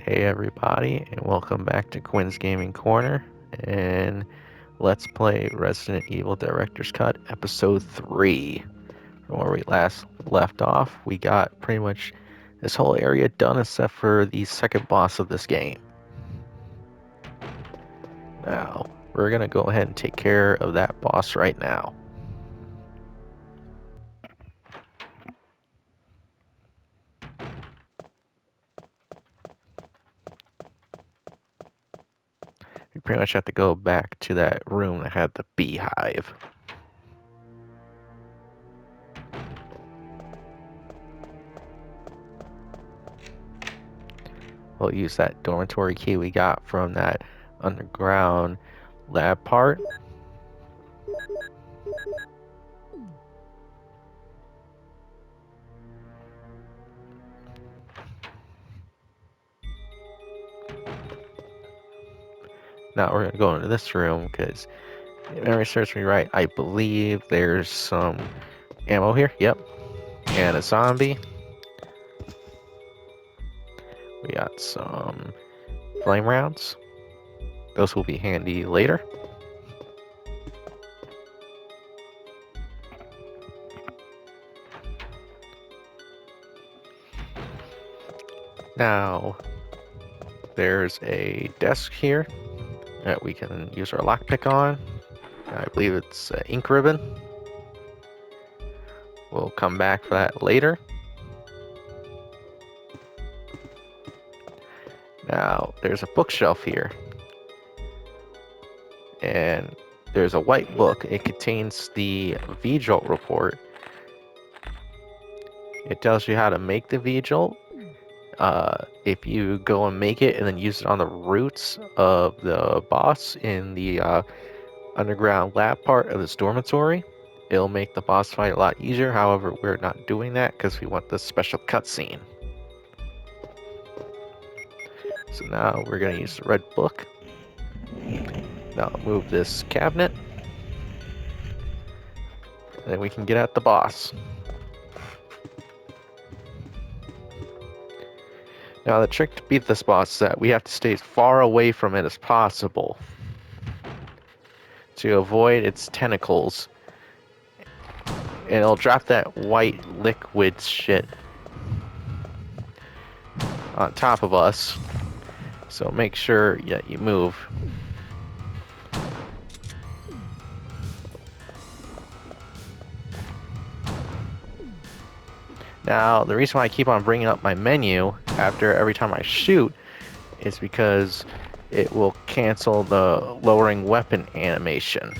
Hey everybody, and welcome back to Quinn's Gaming Corner, and let's play Resident Evil Director's Cut Episode 3. From where we last left off, we got pretty much this whole area done except for the second boss of this game. Now, we're gonna go ahead and take care of that boss right now. We pretty much have to go back to that room that had the beehive. We'll use that dormitory key we got from that underground lab part. Now we're gonna go into this room because if memory serves me right, I believe there's some ammo here. Yep. And a zombie. We got some flame rounds. Those will be handy later. Now, there's a desk here that we can use our lockpick on. I believe it's ink ribbon. We'll come back for that later. Now, there's a bookshelf here. And there's a white book. It contains the V-Jolt report. It tells you how to make the V-Jolt. If you go and make it and then use it on the roots of the boss in the underground lab part of this dormitory, it'll make the boss fight a lot easier. However, we're not doing that because we want this special cutscene. So now we're going to use the red book. Now move this cabinet. And then we can get at the boss. Now the trick to beat this boss is that we have to stay as far away from it as possible to avoid its tentacles. And it'll drop that white liquid shit on top of us. So make sure that you move. Now, the reason why I keep on bringing up my menu after every time I shoot is because it will cancel the lowering weapon animation.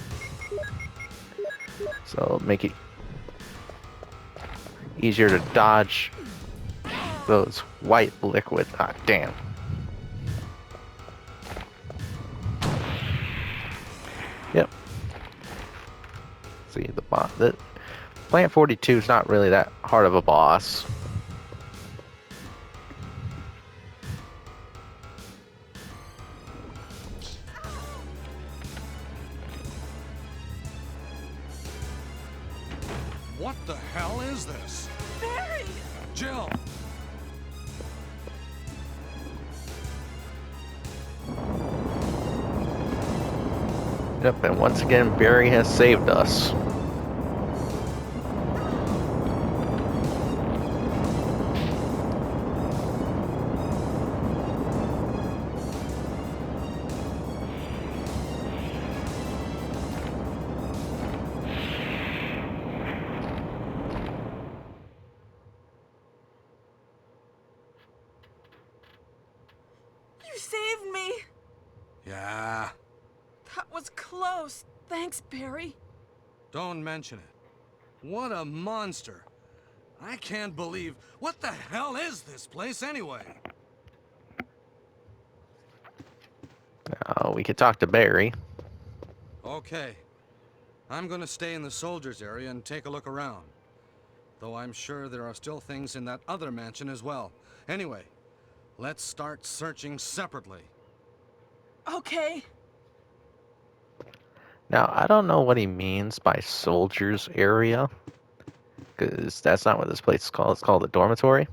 So make it easier to dodge those white liquid. Ah, damn. Yep. See, the Plant 42 is not really that hard of a boss. What the hell is this? Barry! Jill! Yep, and once again, Barry has saved us. You saved me! Yeah, That was close. Thanks, Barry. don't mention it. What a monster. I can't believe... What the hell is this place anyway? We could talk to Barry. Okay. I'm gonna stay in the soldiers area and take a look around. Though I'm sure there are still things in that other mansion as well. Anyway, let's start searching separately. Okay. Now, I don't know what he means by soldiers area, because that's not what this place is called. It's called the dormitory.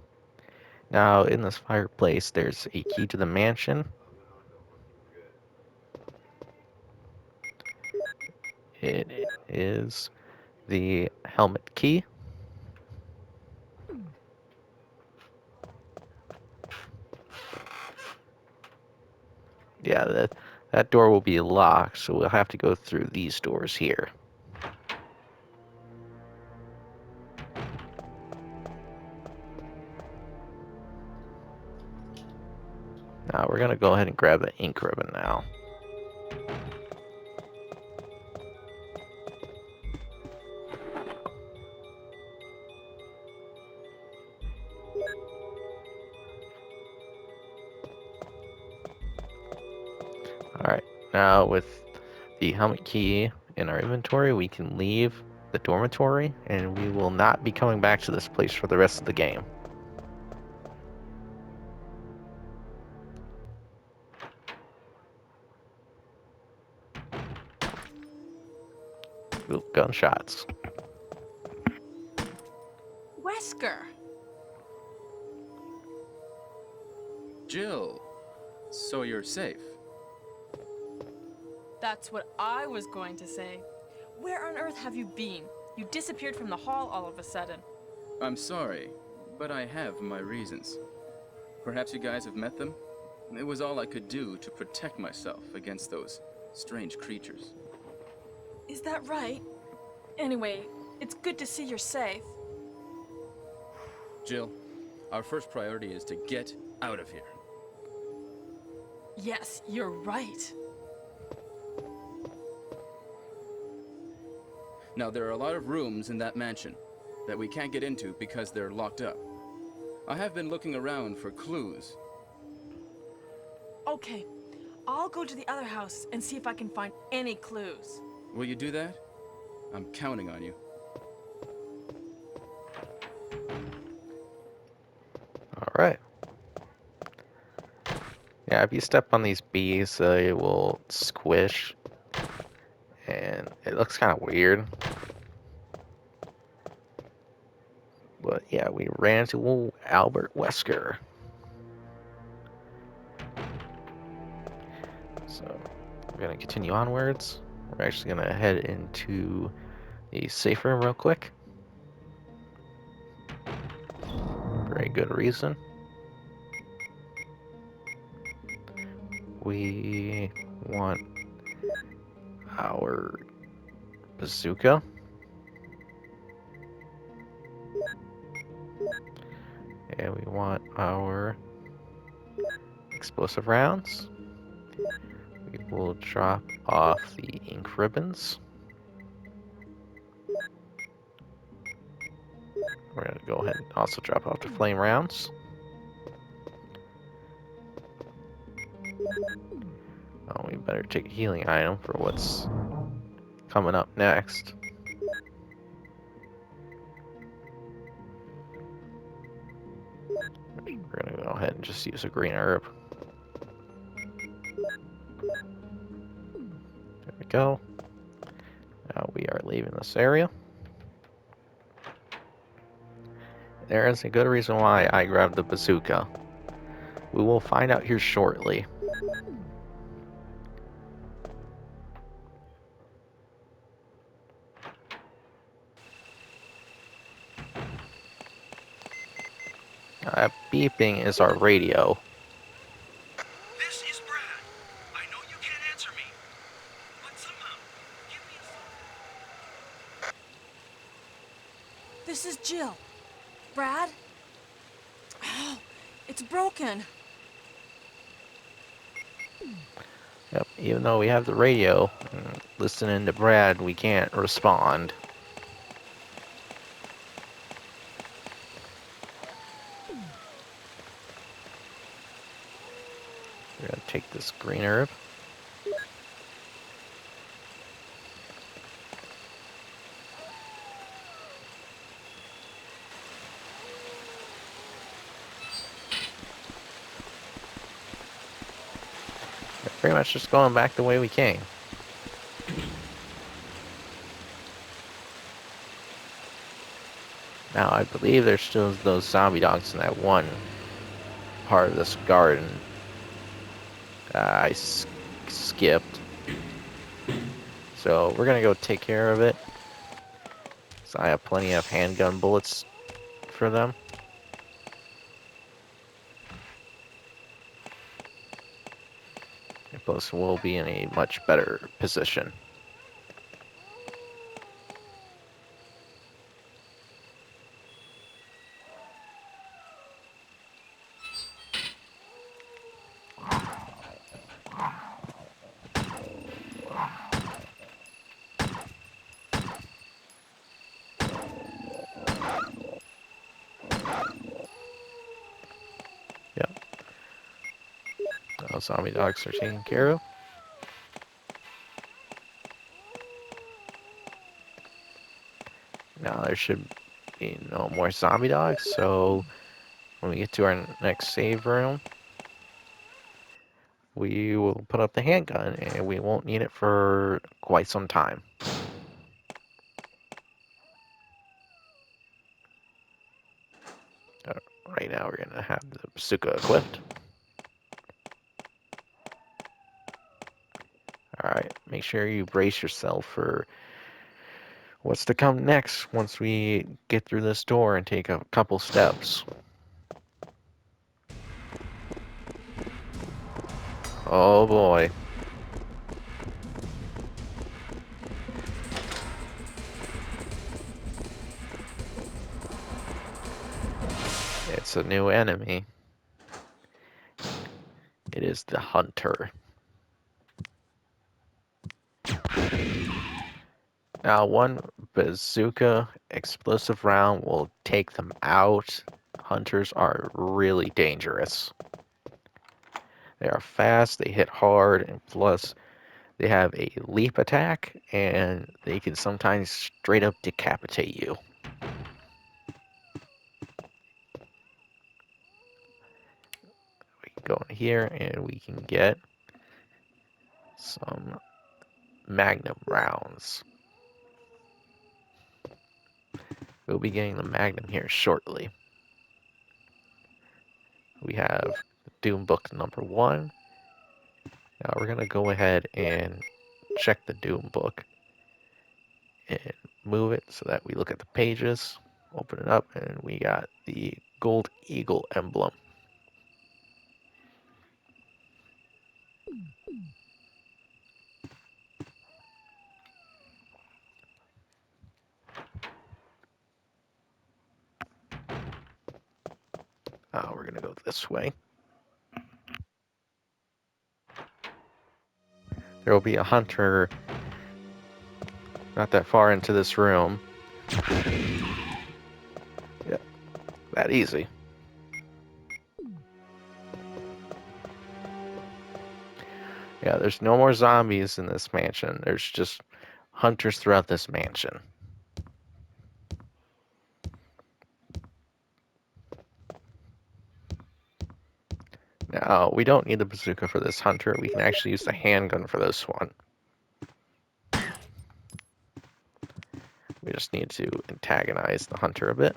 Now, in this fireplace, there's a key to the mansion. It is the helmet key. Yeah, that door will be locked, so we'll have to go through these doors here. Now, we're going to go ahead and grab the ink ribbon now. Alright, now with the helmet key in our inventory, we can leave the dormitory, and we will not be coming back to this place for the rest of the game. Ooh, gunshots. Wesker! Jill, so you're safe. That's what I was going to say. Where on earth have you been? You disappeared from the hall all of a sudden. I'm sorry, but I have my reasons. Perhaps you guys have met them? It was all I could do to protect myself against those strange creatures. Is that right? Anyway, it's good to see you're safe. Jill, our first priority is to get out of here. Yes, you're right. Now, there are a lot of rooms in that mansion that we can't get into because they're locked up. I have been looking around for clues. Okay, I'll go to the other house and see if I can find any clues. Will you do that? I'm counting on you. Alright. Yeah, if you step on these bees, it will squish. And it looks kind of weird. But yeah, we ran into Albert Wesker. So we're going to continue onwards. We're actually going to head into the safe room real quick. Very good reason. We want our bazooka. And we want our explosive rounds. We will drop off the ink ribbons. We're going to go ahead and also drop off the flame rounds. Oh, we better take a healing item for what's coming up next. We're going to go ahead and just use a green herb. There we go. Now we are leaving this area. There is a good reason why I grabbed the bazooka. We will find out here shortly. Beeping is our radio. This is Brad. I know you can't answer me, but somehow, give me a phone. This is Jill. Brad? Oh, it's broken. Yep, even though we have the radio, listening to Brad, we can't respond. We're gonna take this green herb. We're pretty much just going back the way we came. Now, I believe there's still those zombie dogs in that one part of this garden. I skipped. So we're gonna go take care of it. So I have plenty of handgun bullets for them. And plus, we'll be in a much better position. Yep. Zombie dogs are taken care of. Now there should be no more zombie dogs, so when we get to our next save room, we will put up the handgun, and we won't need it for quite some time. Right now we're going to have the bazooka equipped. Alright, make sure you brace yourself for what's to come next once we get through this door and take a couple steps. Oh boy. It's a new enemy. It is the hunter. Now, one bazooka explosive round will take them out. Hunters are really dangerous. They are fast, they hit hard, and plus they have a leap attack, and they can sometimes straight up decapitate you. We can go in here and we can get some Magnum rounds. We'll be getting the Magnum here shortly. We have Doom Book number 1. Now we're going to go ahead and check the Doom Book and move it so that we look at the pages, open it up, and we got the Gold Eagle emblem. We're going to go this way. There will be a hunter not that far into this room. Yeah, that easy. Yeah, there's no more zombies in this mansion. There's just hunters throughout this mansion. Now, we don't need the bazooka for this hunter. We can actually use the handgun for this one. We just need to antagonize the hunter a bit.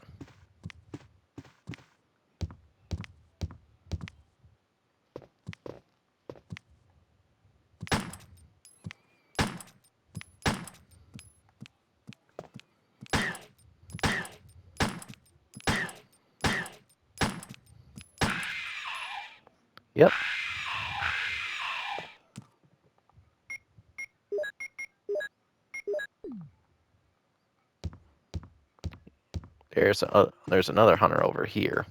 Yep. There's another hunter over here.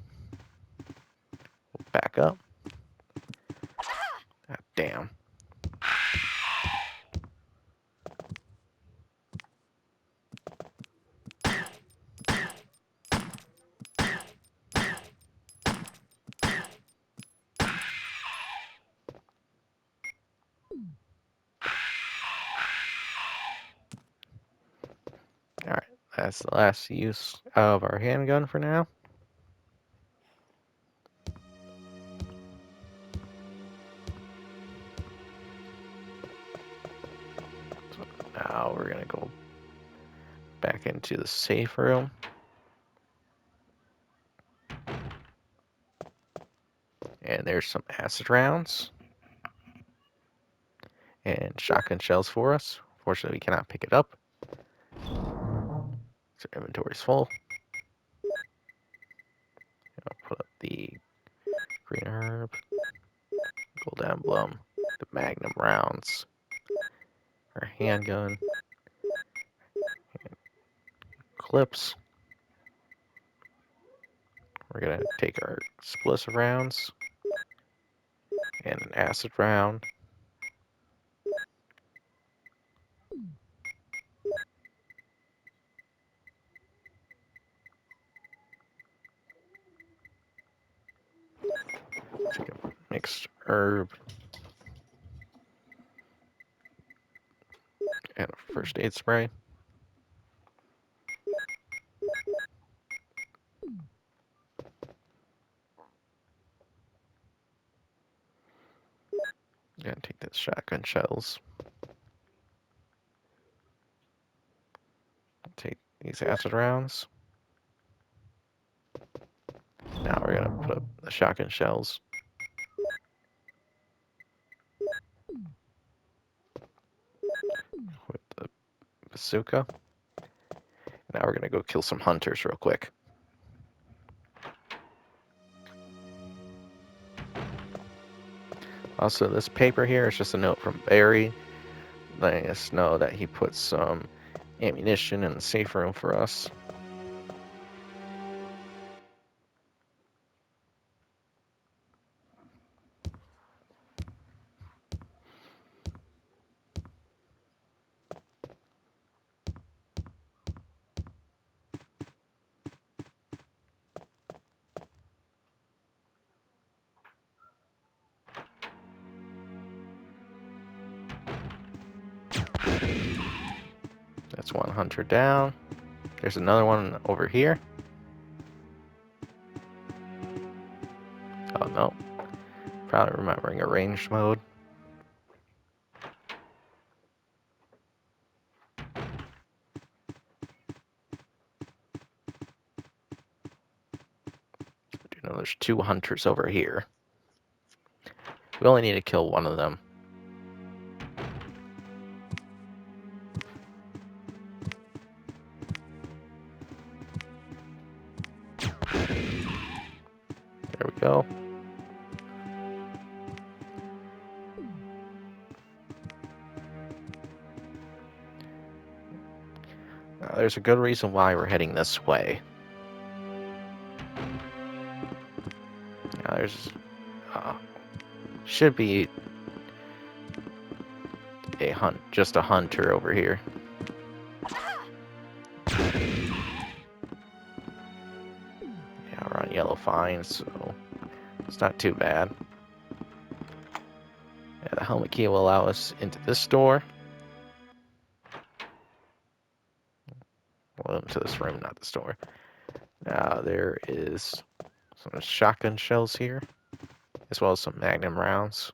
Back up. Ah, damn. Alright, that's the last use of our handgun for now. So now we're gonna go back into the safe room. And there's some acid rounds. And shotgun shells for us. Fortunately, we cannot pick it up. So inventory's full. I'll put up the green herb, gold emblem, the magnum rounds, our handgun, clips. We're gonna take our explosive rounds and an acid round. Take a mixed herb and a first aid spray. Gonna take the shotgun shells. Take these acid rounds. Now we're gonna put up the shotgun shells. With the bazooka. Now we're gonna go kill some hunters real quick. Also, this paper here is just a note from Barry, letting us know that he put some ammunition in the safe room for us. That's one hunter down. There's another one over here. Oh no. Probably remembering a ranged mode. You know, there's two hunters over here. We only need to kill one of them. There we go. Now, there's a good reason why we're heading this way. Now, there's should be just a hunter over here. Yeah, we're on yellow fine, so it's not too bad. Yeah, the helmet key will allow us into this door. Well, into this room, not the store. Now there is some shotgun shells here, as well as some magnum rounds.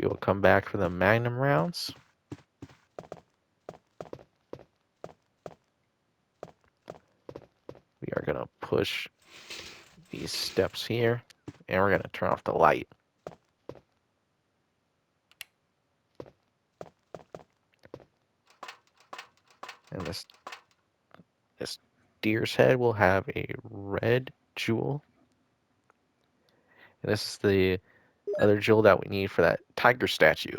We will come back for the magnum rounds. We are going to push these steps here, and we're going to turn off the light. And this deer's head will have a red jewel. And this is the other jewel that we need for that tiger statue.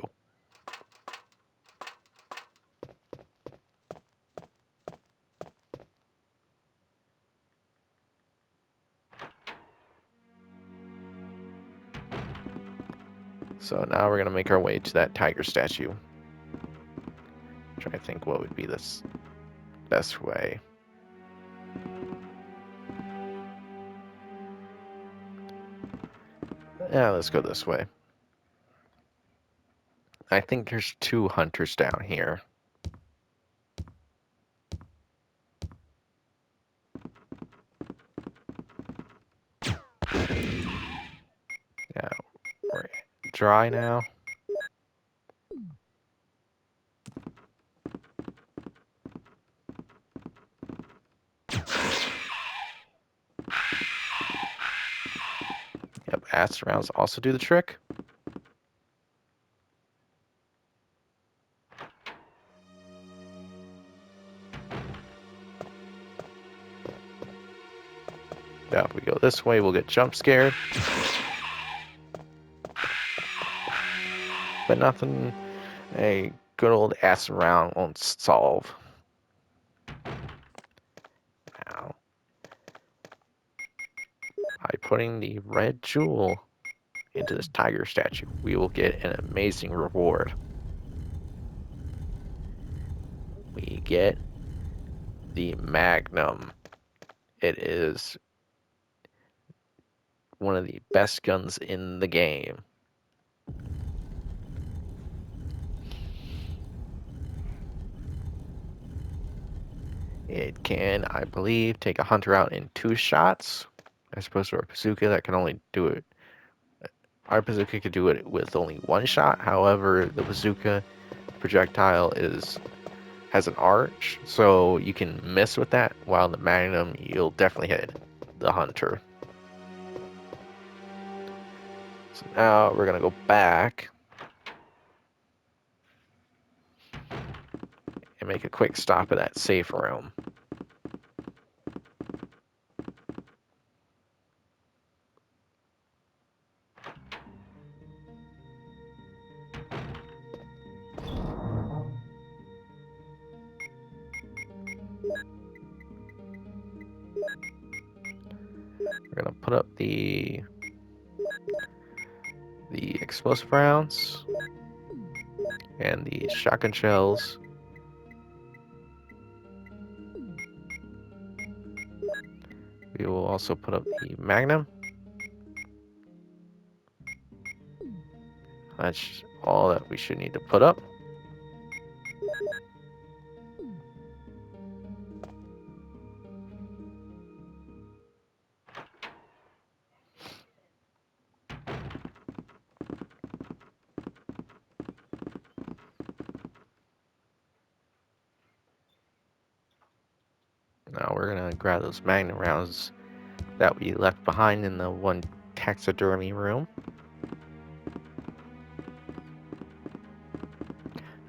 So now we're going to make our way to that tiger statue. Try to think what would be the best way. Yeah, let's go this way. I think there's two hunters down here. Yeah, we're dry now. acid rounds also do the trick. Now if we go this way, we'll get jump scared. But nothing a good old acid round won't solve. Now, by putting the red jewel into this tiger statue, we will get an amazing reward. We get the Magnum. It is one of the best guns in the game. It can, I believe, take a hunter out in 2 shots, as opposed to our bazooka that can only do it. Our bazooka could do it with only 1 shot. However, the bazooka projectile has an arch, so you can miss with that. While the Magnum, you'll definitely hit the hunter. So now we're gonna go back and make a quick stop at that safe room. We're gonna put up the explosive rounds and the shotgun shells. We will also put up the Magnum. That's all that we should need to put up. Now we're gonna grab those Magnum rounds that we left behind in the one taxidermy room.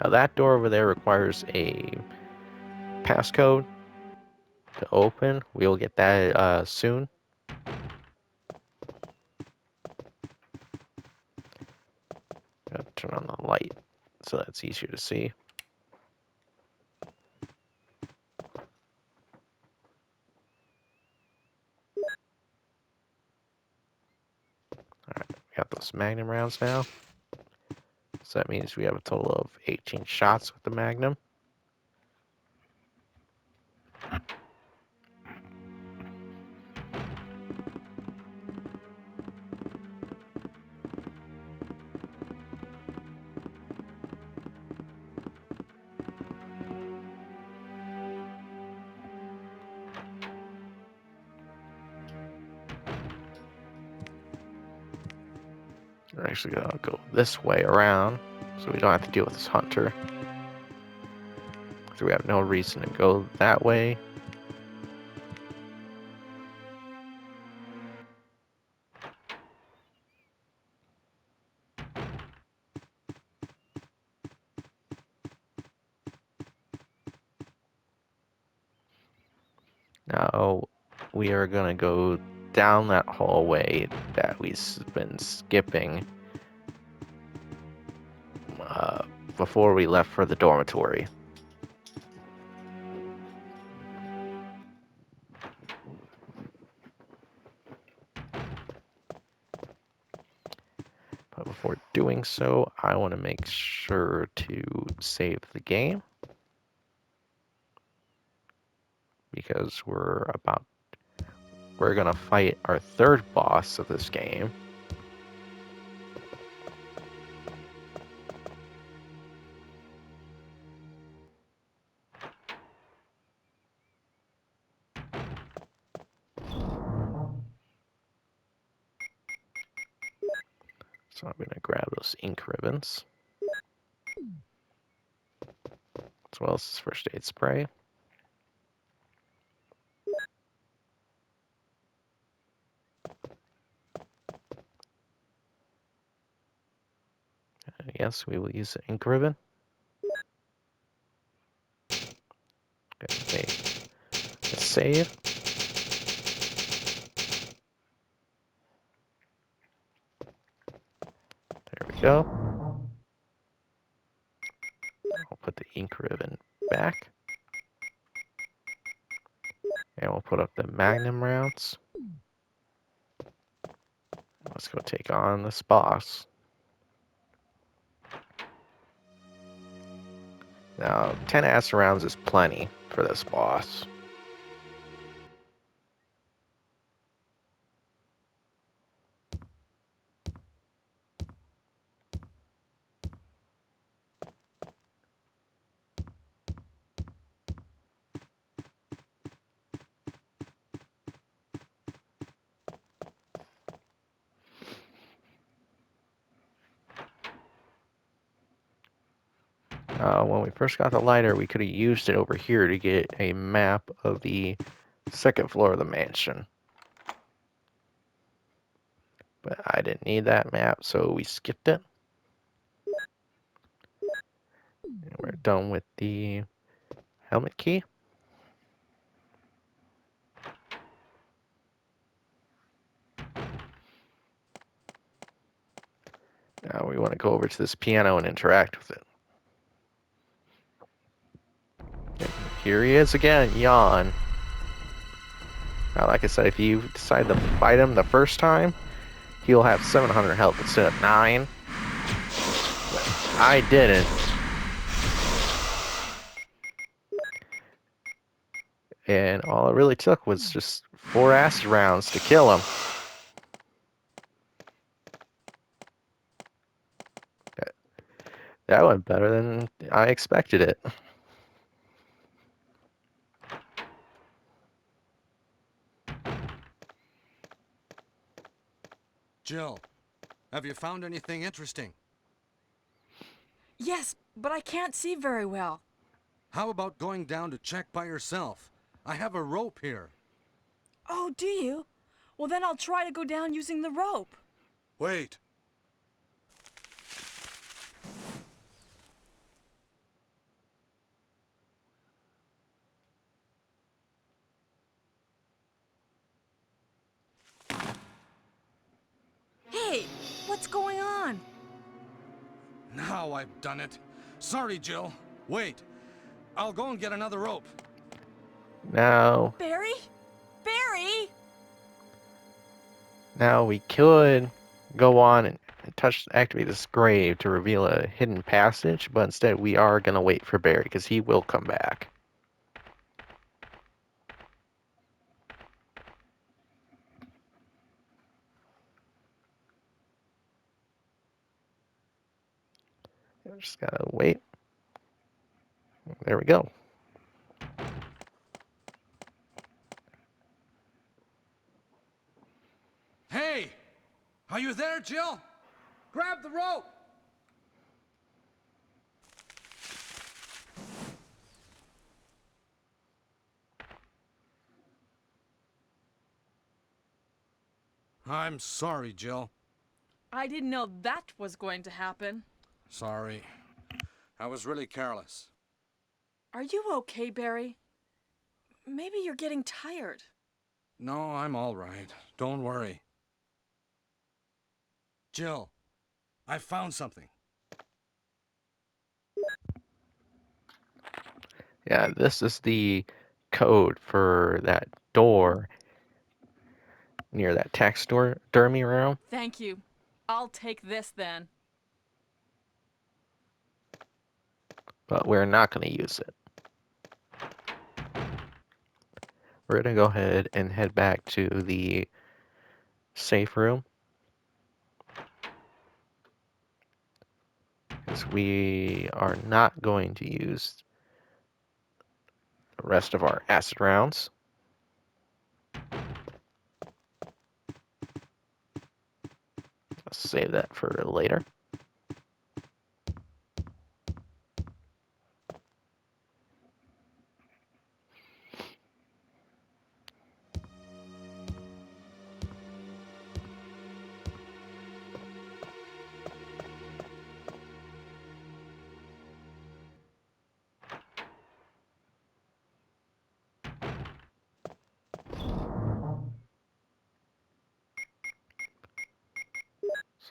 Now that door over there requires a passcode to open. We'll get that soon. Gotta turn on the light so that's easier to see. Alright, we got those Magnum rounds now. So that means we have a total of 18 shots with the Magnum. We're actually gonna go this way around so we don't have to deal with this hunter. So we have no reason to go that way. Now we are gonna go down that hallway that we've been skipping before we left for the dormitory. But before doing so, I want to make sure to save the game, because we're gonna fight our 3rd boss of this game. So I'm gonna grab those ink ribbons, as well as this first aid spray. Yes, we will use the ink ribbon. Okay, let's save. There we go. I'll put the ink ribbon back. And we'll put up the magnum rounds. Let's go take on this boss. Now, 10 acid rounds is plenty for this boss. When we first got the lighter, we could have used it over here to get a map of the second floor of the mansion. But I didn't need that map, so we skipped it. And we're done with the helmet key. Now we want to go over to this piano and interact with it. And here he is again, Yawn. Now, like I said, if you decide to fight him the first time, he'll have 700 health instead of 9. But I didn't. And all it really took was just 4 acid rounds to kill him. That went better than I expected it. Jill, have you found anything interesting? Yes, but I can't see very well. How about going down to check by yourself? I have a rope here. Oh, do you? Well, then I'll try to go down using the rope. Wait. Hey, what's going on? Now I've done it. Sorry, Jill. Wait. I'll go and get another rope. Now Barry? Barry? we could go on and activate this grave to reveal a hidden passage, but instead we are going to wait for Barry because he will come back. Just gotta wait. There we go. Hey! Are you there, Jill? Grab the rope! I'm sorry, Jill. I didn't know that was going to happen. Sorry. I was really careless. Are you okay, Barry? Maybe you're getting tired. No, I'm all right. Don't worry. Jill, I found something. Yeah, this is the code for that door near that taxidermy room. Thank you. I'll take this then. But we're not going to use it. We're going to go ahead and head back to the safe room. Because we are not going to use the rest of our acid rounds. Let's save that for later.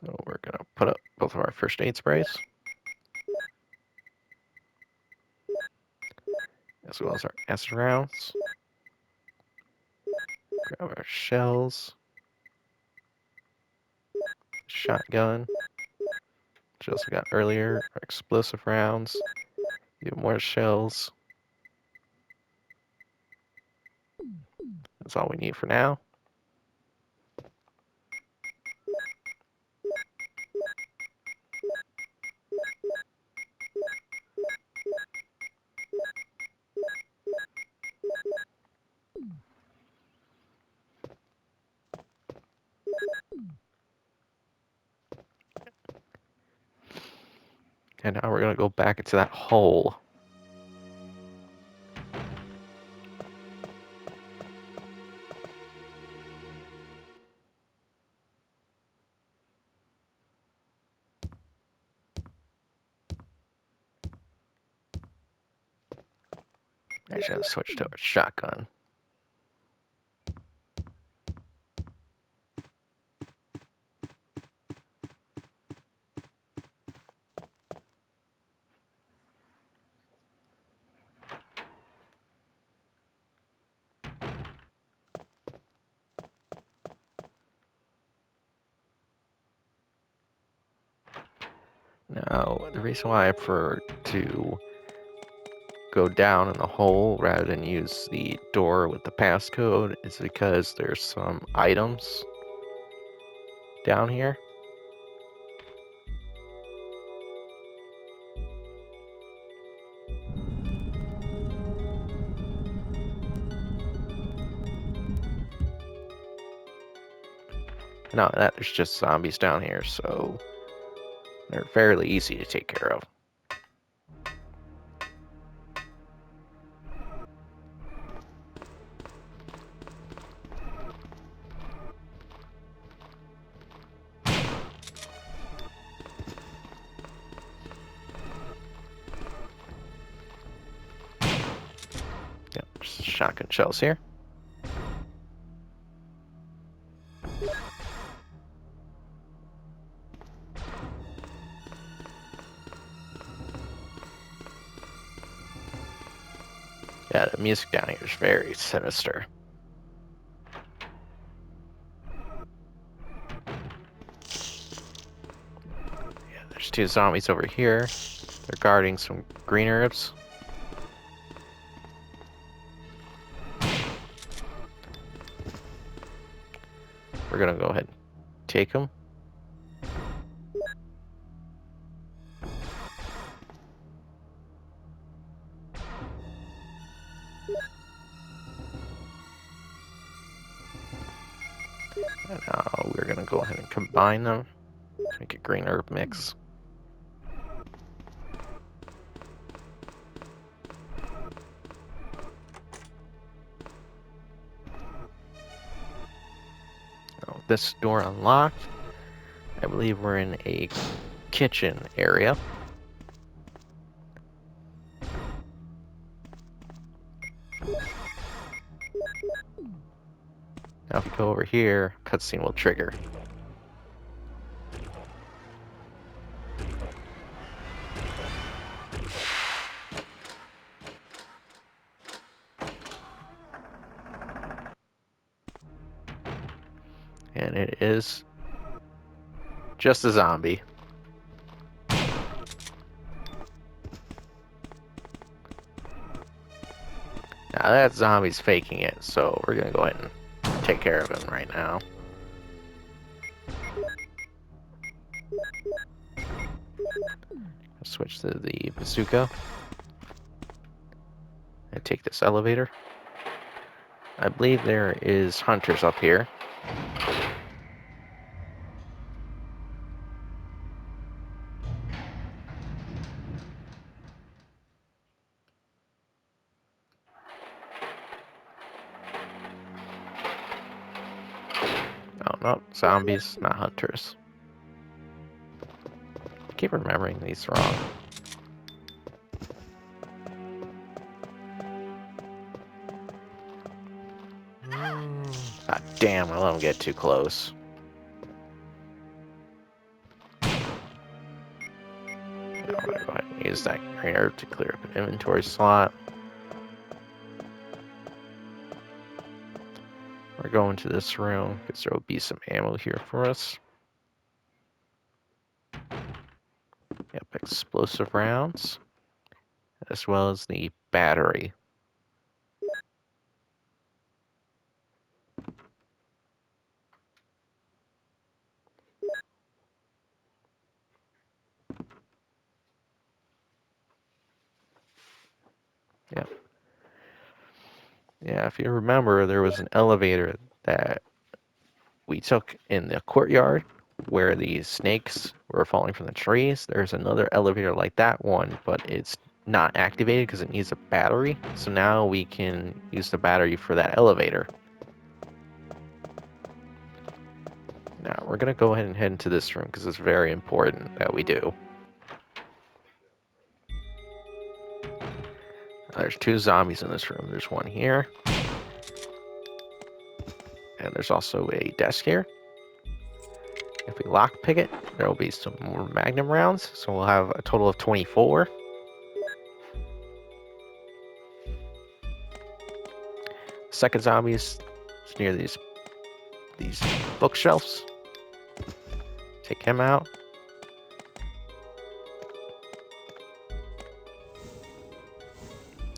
So we're gonna put up both of our first aid sprays, as well as our acid rounds. Grab our shells, shotgun, just we got earlier, our explosive rounds, even more shells. That's all we need for now. And now we're gonna go back into that hole. Actually, I'll switch to a shotgun. Now, the reason why I prefer to go down in the hole rather than use the door with the passcode is because there's some items down here. Not that there's just zombies down here, so they're fairly easy to take care of. Yep, just shotgun shells here. Yeah, the music down here is very sinister. Yeah, there's two zombies over here. They're guarding some green herbs. We're gonna go ahead and take them. And now we're gonna go ahead and combine them to make a green herb mix. Now, this door unlocked. I believe we're in a kitchen area. Now if you go over here, cutscene will trigger. And it is just a zombie. Now that zombie's faking it, so we're gonna go ahead and take care of him right now. Switch to the bazooka. And take this elevator. I believe there is hunters up here. Oh no, zombies, not hunters. I keep remembering these wrong. God damn, I let him get too close. use that here to clear up an inventory slot. We're going to this room because there will be some ammo here for us. Yep, explosive rounds, as well as the battery. Yep. Yeah, if you remember, there was an elevator that we took in the courtyard where the snakes were falling from the trees. There's another elevator like that one, but it's not activated because it needs a battery. So now we can use the battery for that elevator. Now we're going to go ahead and head into this room because it's very important that we do. There's 2 zombies in this room. There's one here. And there's also a desk here. If we lockpick it, there will be some more magnum rounds. So we'll have a total of 24. Second zombie is near these bookshelves. Take him out.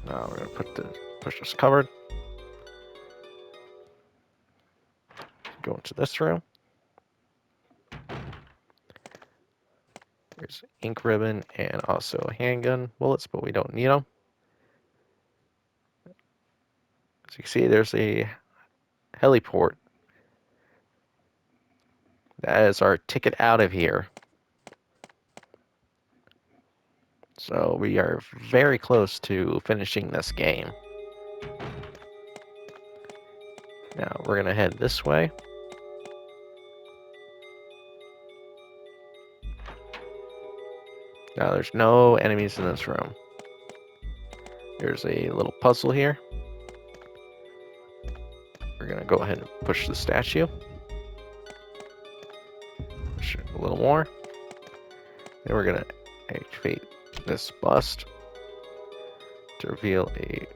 Now we're gonna push this cupboard. Go into this room. There's ink ribbon and also handgun bullets, but we don't need them. As you can see, there's a heliport. That is our ticket out of here. So we are very close to finishing this game. Now we're gonna head this way. Now there's no enemies in this room. There's a little puzzle here. We're gonna go ahead and push the statue. Push it a little more. Then we're gonna activate this bust to reveal a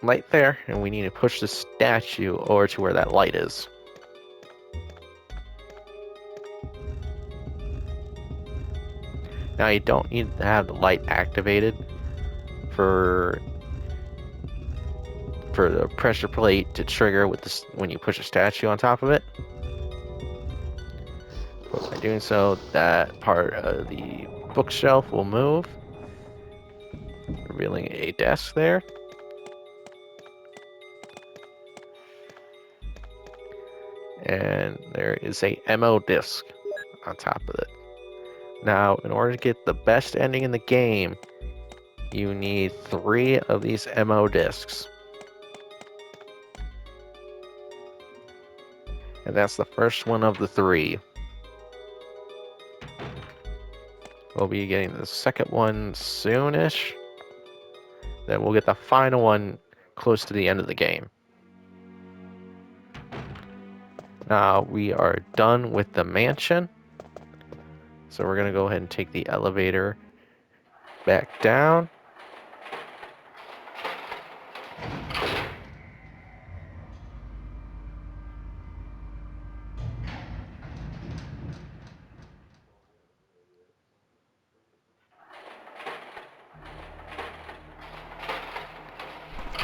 light there, and we need to push the statue over to where that light is. Now you don't need to have the light activated for the pressure plate to trigger with this when you push a statue on top of it. But by doing so, that part of the bookshelf will move, revealing a desk there. And there is a MO disc on top of it. Now, in order to get the best ending in the game, you need 3 of these MO discs. And that's the first one of the 3. We'll be getting the second one soonish. Then we'll get the final one close to the end of the game. Now we are done with the mansion. So we're going to go ahead and take the elevator back down.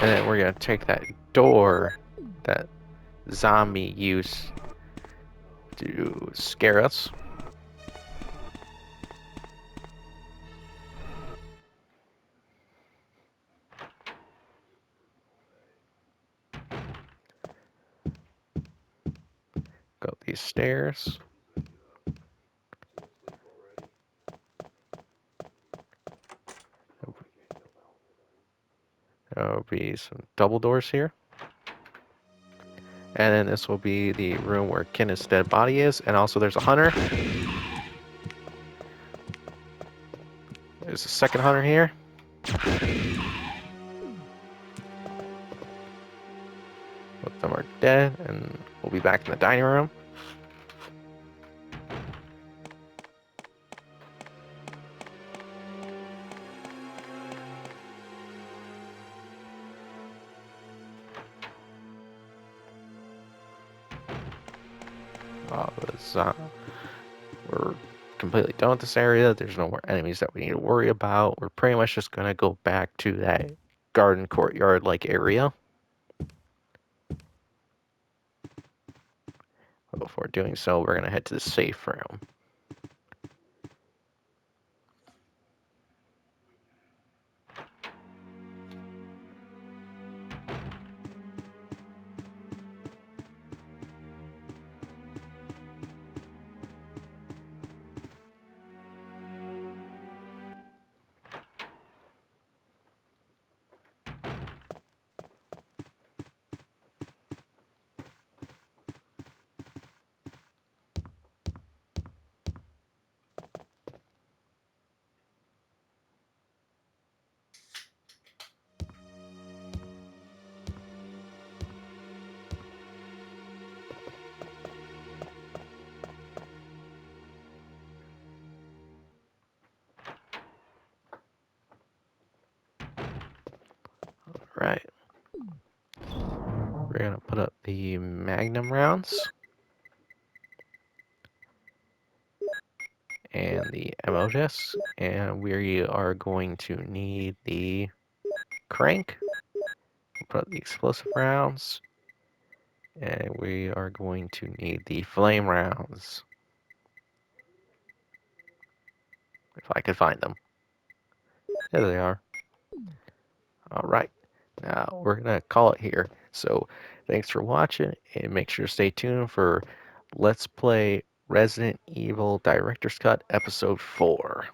And then we're going to take that door that zombie used to scare us. Go up these stairs. There'll be some double doors here. And then this will be the room where Kenneth's dead body is. And also there's a hunter. There's a second hunter here. Both of them are dead. And we'll be back in the dining room. We're completely done with this area. There's no more enemies that we need to worry about. We're pretty much just going to go back to that garden courtyard-like area. But before doing so, we're going to head to the safe room. Right. We're going to put up the Magnum rounds. And the ammo discs. And we are going to need the crank. Put up the explosive rounds. And we are going to need the flame rounds. If I could find them. There they are. Alright. Now we're going to call it here. So thanks for watching, and make sure to stay tuned for Let's Play Resident Evil Director's Cut Episode 4.